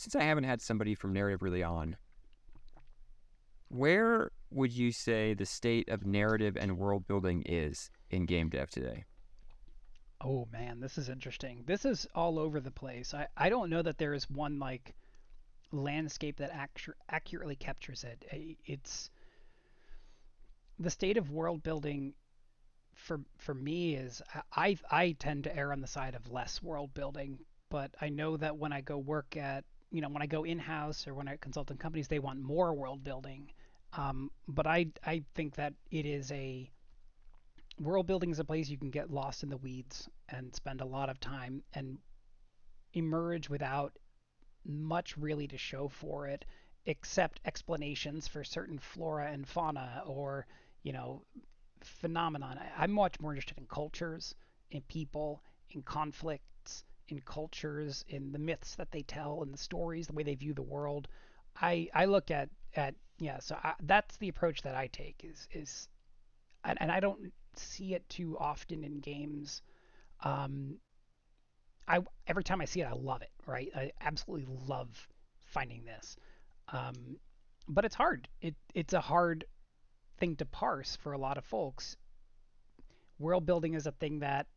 since I haven't had somebody from narrative really on, where would you say the state of narrative and world building is in game dev today? Oh man, this is interesting. This is all over the place. I don't know that there is one like landscape that accurately captures it. It's the state of world building for me is I tend to err on the side of less world building, but I know that when I go work at when I go in house or when I consult in companies, they want more world building. But I think that it is a world building is a place you can get lost in the weeds and spend a lot of time and emerge without much really to show for it except explanations for certain flora and fauna or you know phenomenon. I'm much more interested in cultures, in people, in conflicts, in cultures, in the myths that they tell, in the stories, the way they view the world. I look at yeah. So that's the approach that I take is and I don't see it too often in games. Um, I every time I see it, I love it. Right, I absolutely love finding this. Um, but it's hard. It's a hard thing to parse for a lot of folks. World building is a thing that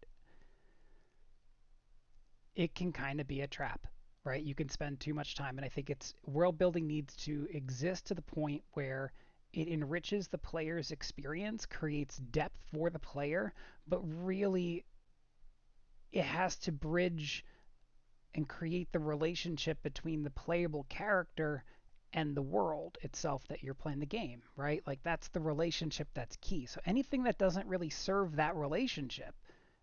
it can kind of be a trap, right? You can spend too much time, and I think it's world building needs to exist to the point where it enriches the player's experience, creates depth for the player, but really it has to bridge and create the relationship between the playable character and the world itself that you're playing the game, right? Like that's the relationship that's key. So anything that doesn't really serve that relationship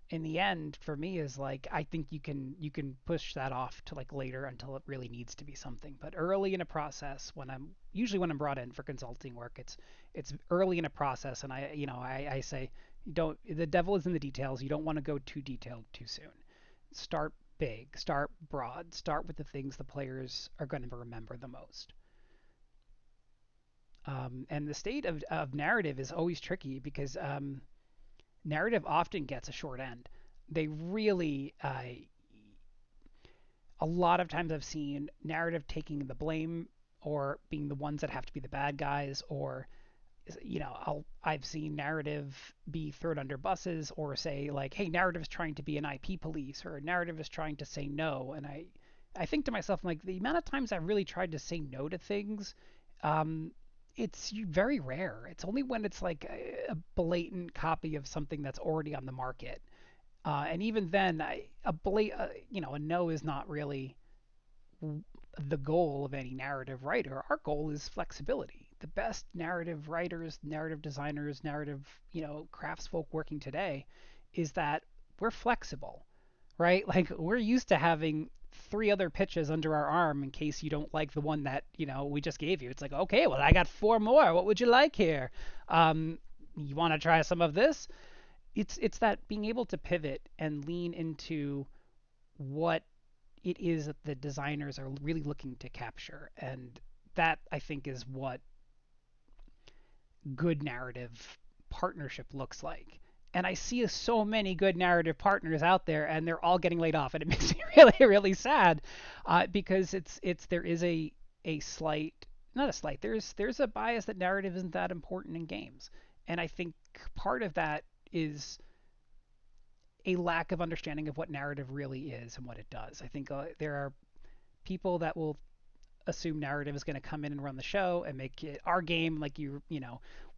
in the end for me is like I think you can push that off to like later until it really needs to be something. But early in a process when I'm brought in for consulting work, it's early in a process and I say don't the devil is in the details. You don't want to go too detailed too soon. Start big, start broad, start with the things the players are going to remember the most. And the state of narrative is always tricky because narrative often gets a short end. They really, a lot of times I've seen narrative taking the blame or being the ones that have to be the bad guys, or I've seen narrative be thrown under buses or say like, hey, narrative is trying to be an IP police or narrative is trying to say no, and I think to myself like the amount of times I've really tried to say no to things, um, it's very rare. It's only when it's like a blatant copy of something that's already on the market. And even then, a no is not really the goal of any narrative writer. Our goal is flexibility. The best narrative writers, narrative designers, narrative, craftsfolk working today is that we're flexible, right? Like we're used to having three other pitches under our arm in case you don't like the one that, we just gave you. It's like, okay, well, I got four more. What would you like here? You want to try some of this? It's that being able to pivot and lean into what it is that the designers are really looking to capture, and that I think is what good narrative partnership looks like. And I see so many good narrative partners out there, and they're all getting laid off, and it makes me really, really sad, because there is a slight, not a slight, there's a bias that narrative isn't that important in games, and I think part of that is a lack of understanding of what narrative really is and what it does. I think there are people that will assume narrative is going to come in and run the show and make it our game like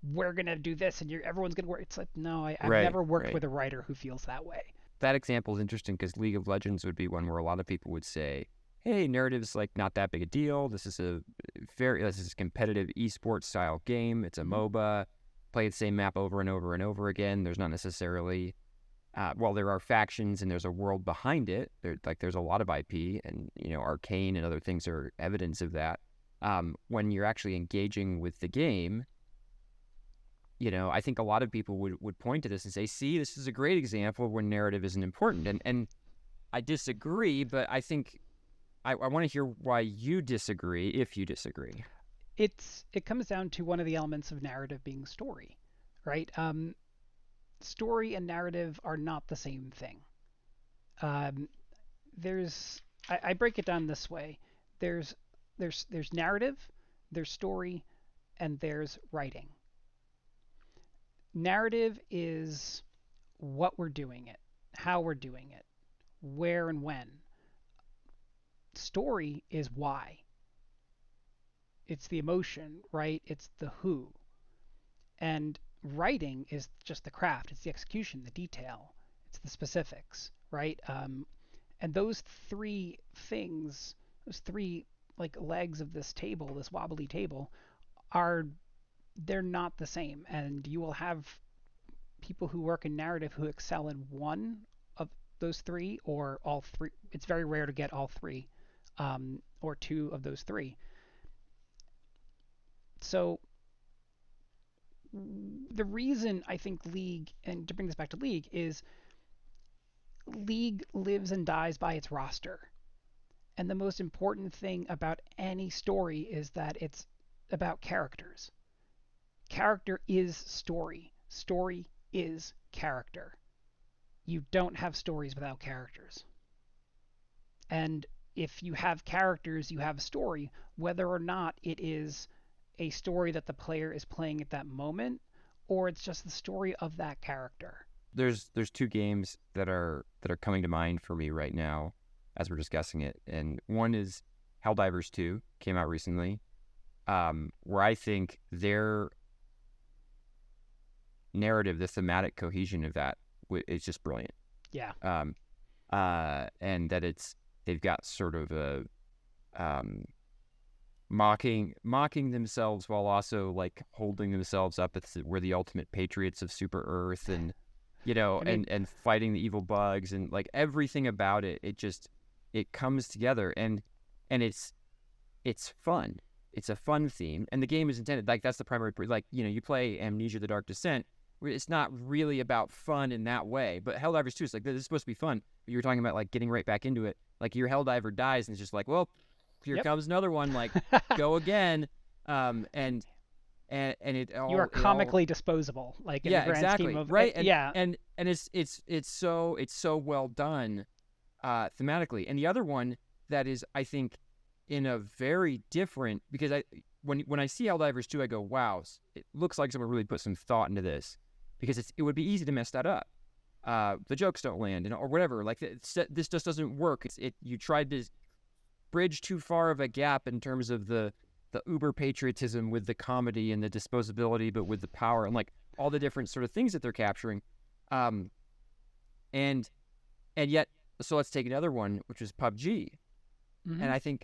we're going to do this and everyone's going to work. It's like, no, I've Right, never worked right. with a writer who feels that way. That example is interesting because League of Legends would be one where a lot of people would say, "Hey, narrative's like not that big a deal. This is a competitive esports style game. It's a Hmm. MOBA. Play the same map over and over and over again. There's not necessarily well, there are factions and there's a world behind it. There's a lot of IP, and Arcane and other things are evidence of that. When you're actually engaging with the game, I think a lot of people would point to this and say, "See, this is a great example of when narrative isn't important." And I disagree, but I think I want to hear why you disagree, if you disagree. It comes down to one of the elements of narrative being story, right? Story and narrative are not the same thing. Um, there's I break it down this way. There's there's narrative, there's story, and there's writing. Narrative is what we're doing it, how we're doing it, where and when. Story is why. It's the emotion, right? It's the who. And writing is just the craft. It's the execution, the detail. It's the specifics, right? And those three things, those three like legs of this table, this wobbly table, are they're not the same. And you will have people who work in narrative who excel in one of those three or all three. It's very rare to get all three, or two of those three. So the reason I think League, and to bring this back to League, is League lives and dies by its roster. And the most important thing about any story is that it's about characters. Character is story. Story is character. You don't have stories without characters. And if you have characters, you have a story, whether or not it is a story that the player is playing at that moment, or it's just the story of that character. There's two games that are coming to mind for me right now as we're discussing it, and one is Helldivers 2 came out recently, where I think their narrative, the thematic cohesion of that is just brilliant. Yeah. And that they've got sort of a mocking themselves while also like holding themselves up as we're the ultimate patriots of Super Earth, and I mean, and fighting the evil bugs, and like everything about it, it comes together, and it's fun. It's a fun theme, and the game is intended like that's the primary. Like you play Amnesia: The Dark Descent, where it's not really about fun in that way. But Helldivers 2 is like this is supposed to be fun. But you're talking about like getting right back into it. Like your Helldiver dies, and it's just like, well, here yep. comes another one. Like go again. And it all You are it all comically disposable, like in yeah, the grand exactly, scheme of right. it, yeah. And it's so well done thematically. And the other one that is, I think, in a very different, because when I see Helldivers 2, I go, wow, it looks like someone really put some thought into this, because it would be easy to mess that up. The jokes don't land, or whatever. Like this just doesn't work. You tried to bridge too far of a gap in terms of the uber patriotism with the comedy and the disposability, but with the power and like all the different sort of things that they're capturing. And yet, so let's take another one, which is PUBG. Mm-hmm. And I think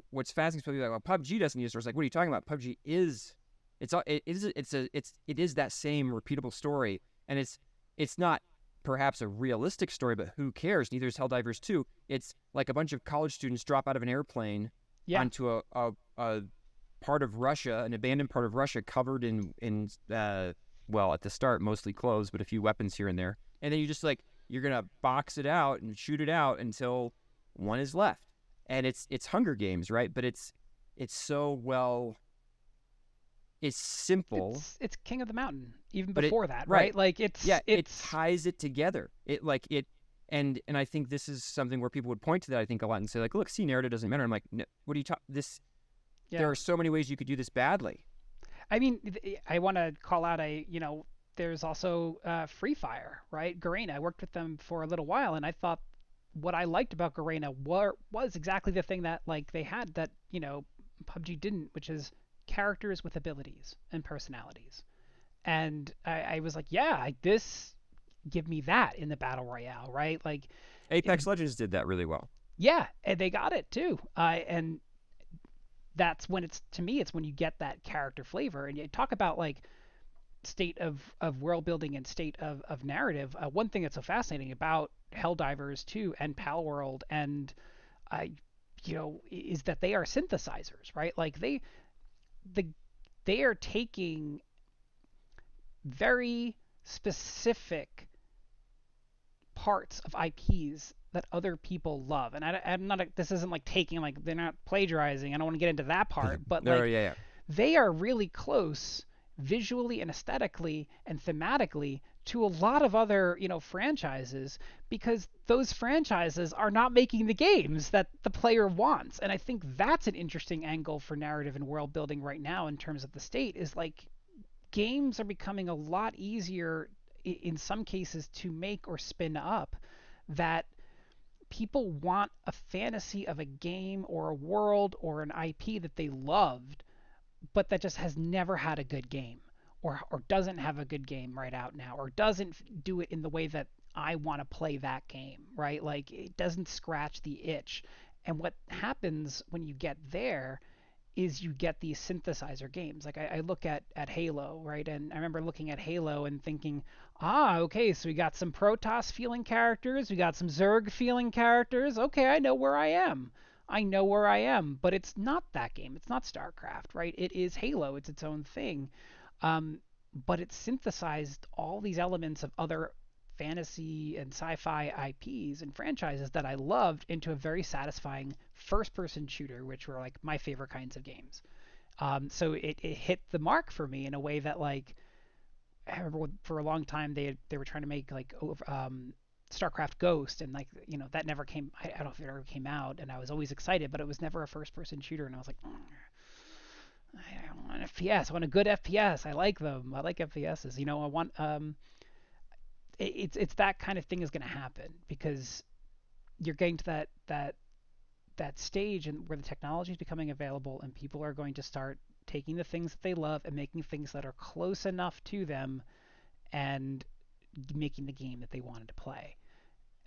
what's fascinating is like, well, PUBG doesn't use stories. Like, what are you talking about? PUBG is it is that same repeatable story, and it's not perhaps a realistic story, but who cares? Neither is Helldivers 2. It's like a bunch of college students drop out of an airplane onto a part of Russia, an abandoned part of Russia, covered in well, at the start mostly clothes, but a few weapons here and there, and then you're gonna box it out and shoot it out until one is left. And it's Hunger Games, right? But it's so well. It's simple. It's King of the Mountain, even but before that, right? Like it ties it together. And I think this is something where people would point to that, I think, a lot and say like, look, see, narrative doesn't matter. I'm like, no, what are you talking? There are so many ways you could do this badly. I mean, I want to call out there's also Free Fire, right? Garena. I worked with them for a little while, and I thought what I liked about Garena was exactly the thing that like they had that PUBG didn't, which is characters with abilities and personalities. And I was like, yeah, this give me that in the battle royale, right? Like Apex Legends did that really well. Yeah, and they got it too. And that's when to me, it's when you get that character flavor. And you talk about like state of world building and state of narrative. One thing that's so fascinating about Helldivers 2 and Pal World and is that they are synthesizers, right? Like they are taking very specific parts of IPs that other people love, and I'm not. This isn't like taking like they're not plagiarizing. I don't want to get into that part, but they are really close visually and aesthetically and thematically to a lot of other, franchises because those franchises are not making the games that the player wants. And I think that's an interesting angle for narrative and world building right now in terms of the state is like games are becoming a lot easier in some cases to make or spin up that people want a fantasy of a game or a world or an IP that they loved, but that just has never had a good game or doesn't have a good game right out now or doesn't do it in the way that I want to play that game, right? Like it doesn't scratch the itch. And what happens when you get there is you get these synthesizer games. Like I look at Halo, right? And I remember looking at Halo and thinking, okay, so we got some Protoss feeling characters, we got some Zerg feeling characters. Okay, I know where I am. I know where I am, but it's not that game. It's not StarCraft, right? It is Halo. It's its own thing. Um, but it synthesized all these elements of other fantasy and sci-fi IPs and franchises that I loved into a very satisfying first-person shooter, which were like my favorite kinds of games. So it hit the mark for me in a way that like I remember for a long time they were trying to make like StarCraft Ghost and like that never came. I don't know if it ever came out, and I was always excited, but it was never a first-person shooter, and I was like, I want an FPS. I want a good FPS. I like them. I like FPSs. I want it's that kind of thing is going to happen because you're getting to that stage and where the technology is becoming available and people are going to start taking the things that they love and making things that are close enough to them and making the game that they wanted to play.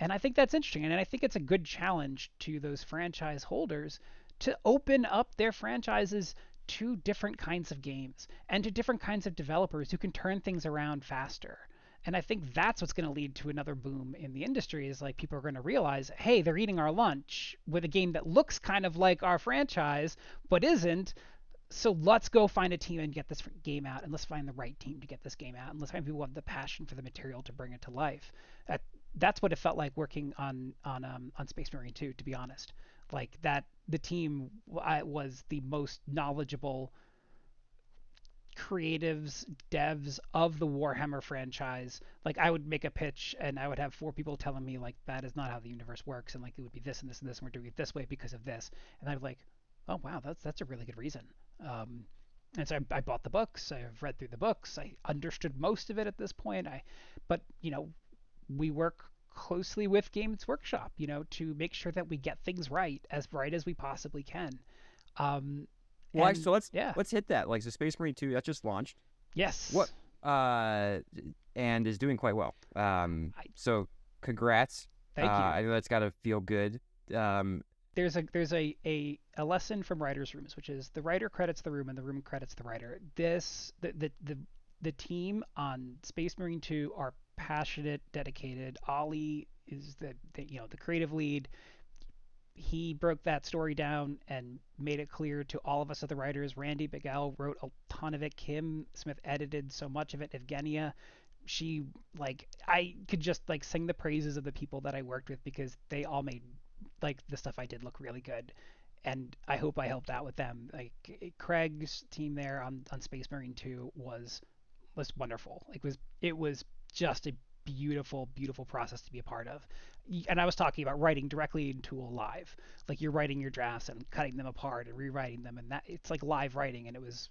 And I think that's interesting. And I think it's a good challenge to those franchise holders to open up their franchises to different kinds of games and to different kinds of developers who can turn things around faster. And I think that's what's going to lead to another boom in the industry is like people are going to realize, hey, they're eating our lunch with a game that looks kind of like our franchise, but isn't. So let's go find a team and get this game out, and let's find the right team to get this game out, and let's find people who have the passion for the material to bring it to life. That's what it felt like working on Space Marine 2, to be honest. Like that, the team was the most knowledgeable creatives, devs of the Warhammer franchise. Like I would make a pitch and I would have four people telling me like that is not how the universe works and like it would be this and this and this and we're doing it this way because of this. And I'd be like, oh wow, that's a really good reason. Um, and so I bought the books. I've read through the books. I understood most of it at this point. But we work closely with Games Workshop, to make sure that we get things right as we possibly can. Um, Well, and so let's yeah, let's hit that. Like, so Space Marine 2 that just launched. What yes, uh and is doing quite well. I So congrats. thank you. I know that's got to feel good. Um, There's a lesson from writers' rooms, which is the writer credits the room and the room credits the writer. The team on Space Marine 2 are passionate, dedicated. Ollie is the creative lead. He broke that story down and made it clear to all of us other writers. Randy Bigel wrote a ton of it. Kim Smith edited so much of it. Evgenia, she like I could just like sing the praises of the people that I worked with because they all made like the stuff I did look really good. And I hope I helped out with them. Like Craig's team there on Space Marine 2 was wonderful. It was just a beautiful, beautiful process to be a part of. And I was talking about writing directly into a live. Like you're writing your drafts and cutting them apart and rewriting them, and that it's like live writing, and it was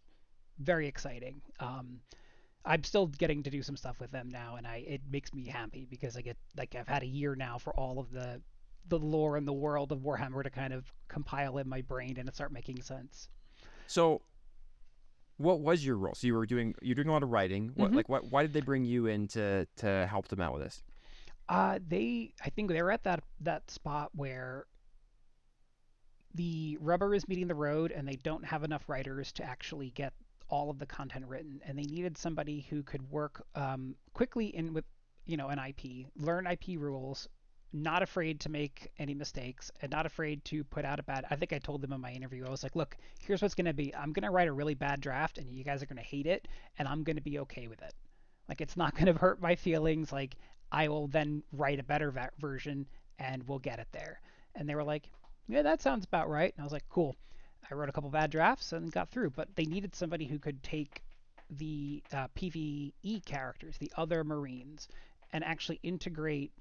very exciting. I'm still getting to do some stuff with them now, and it makes me happy because I get like I've had a year now for all of the lore and the world of Warhammer to kind of compile in my brain and start making sense. so what was your role? So you're doing a lot of writing. Mm-hmm. Why did they bring you in to help them out with this? I think they were at that spot where the rubber is meeting the road and they don't have enough writers to actually get all of the content written, and they needed somebody who could work quickly in with an IP, learn IP rules, not afraid to make any mistakes, and not afraid to put out a bad. I think I told them in my interview, I was like, look, here's what's going to be. I'm going to write a really bad draft, and you guys are going to hate it, and I'm going to be okay with it. Like it's not going to hurt my feelings. Like I will then write a better version, and we'll get it there. And they were like, yeah, that sounds about right. And I was like, cool. I wrote a couple bad drafts and got through, but they needed somebody who could take the PvE characters, the other Marines, and actually integrate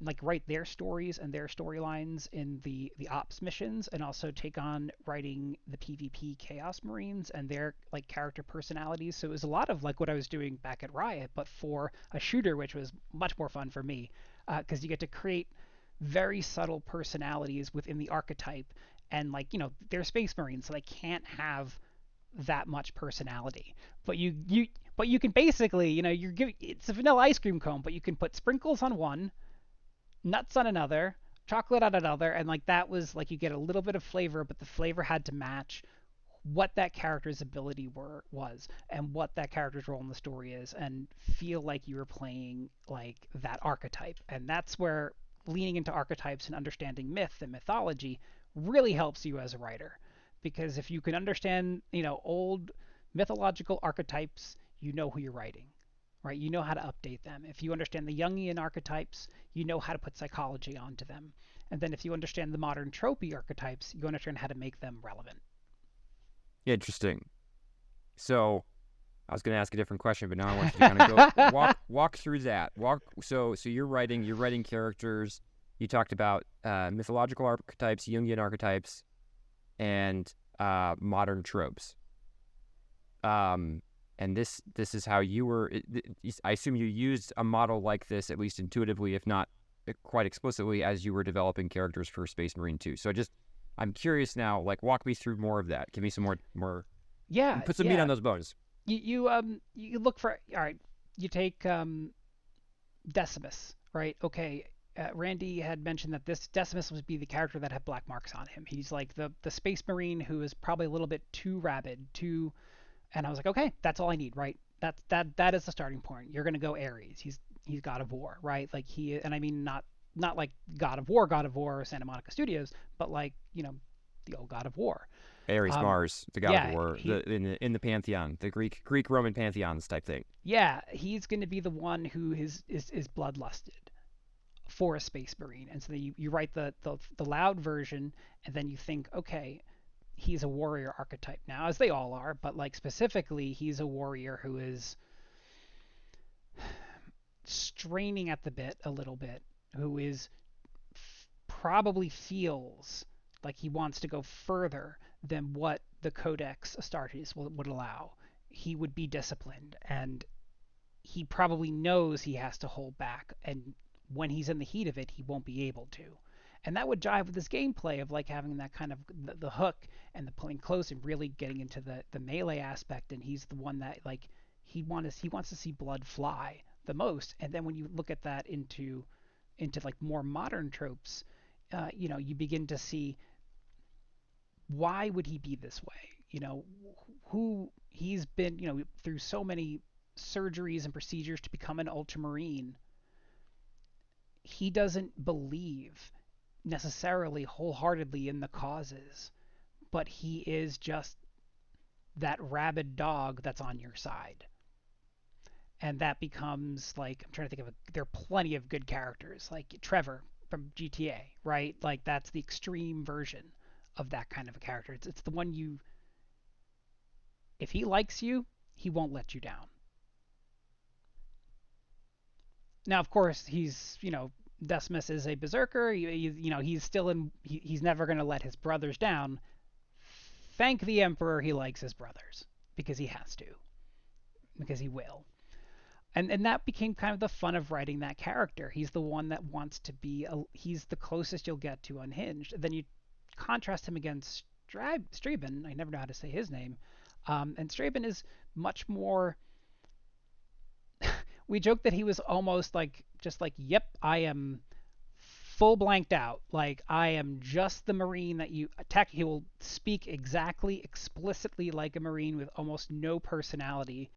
like write their stories and their storylines in the ops missions, and also take on writing the PvP Chaos Marines and their like character personalities. So it was a lot of like what I was doing back at Riot, but for a shooter, which was much more fun for me because you get to create very subtle personalities within the archetype, and like they're Space Marines, so they can't have that much personality. But you can basically, you're giving it's a vanilla ice cream cone, but you can put sprinkles on one, nuts on another, chocolate on another, and like that was like you get a little bit of flavor, but the flavor had to match what that character's ability was and what that character's role in the story is, and feel like you were playing like that archetype. And that's where leaning into archetypes and understanding myth and mythology really helps you as a writer, because if you can understand old mythological archetypes, you know who you're writing, right? You know how to update them. If you understand the Jungian archetypes, you know how to put psychology onto them. And then if you understand the modern tropey archetypes, you understand how to make them relevant. Interesting. So I was going to ask a different question, but now I want you to kind of go walk through that. So you're writing characters. You talked about mythological archetypes, Jungian archetypes, and modern tropes. And this is how you were. I assume you used a model like this, at least intuitively, if not quite explicitly, as you were developing characters for Space Marine 2. So I'm curious now. Like, walk me through more of that. Give me some more. Yeah, Put some meat yeah. on those bones. You look for, all right. You take Decimus, right? Okay. Randy had mentioned that this Decimus would be the character that had black marks on him. He's like the Space Marine who is probably a little bit too rabid, too. And I was like, okay, that's all I need, right? That is the starting point. You're gonna go Ares. He's God of War, right? Like and I mean not like God of War, Santa Monica Studios, but like the old God of War. Ares, Um, Mars, the god of yeah, war, in the pantheon, the Greek Roman pantheons type thing. yeah, he's gonna be the one who is bloodlusted for a Space Marine, and so then you write the loud version, and then you think, okay, he's a warrior archetype now, as they all are, but like specifically, he's a warrior who is straining at the bit a little bit, who is probably feels like he wants to go further than what the Codex Astartes would allow. He would be disciplined, and he probably knows he has to hold back, and when he's in the heat of it, he won't be able to. And that would jive with this gameplay of like having that kind of the hook and the pulling close and really getting into the melee aspect. And he's the one that like he wants to see blood fly the most. And then when you look at that into like more modern tropes, you begin to see why would he be this way? Who he's been, through so many surgeries and procedures to become an ultramarine. He doesn't believe necessarily wholeheartedly in the causes, but he is just that rabid dog that's on your side. And that becomes like, I'm trying to think of there are plenty of good characters like Trevor from GTA, right? Like that's the extreme version of that kind of a character. It's the one if he likes you, he won't let you down. Now, of course, Decimus is a berserker. He's still he's never going to let his brothers down. Thank the Emperor he likes his brothers, because he has to, because he will. And that became kind of the fun of writing that character. He's the one that wants to be he's the closest you'll get to Unhinged. And then you contrast him against Straben. I never know how to say his name. And Straben is much more. We joked that he was almost like just like, yep, I am full blanked out. Like I am just the Marine that you attack. He will speak exactly, explicitly like a Marine with almost no personality.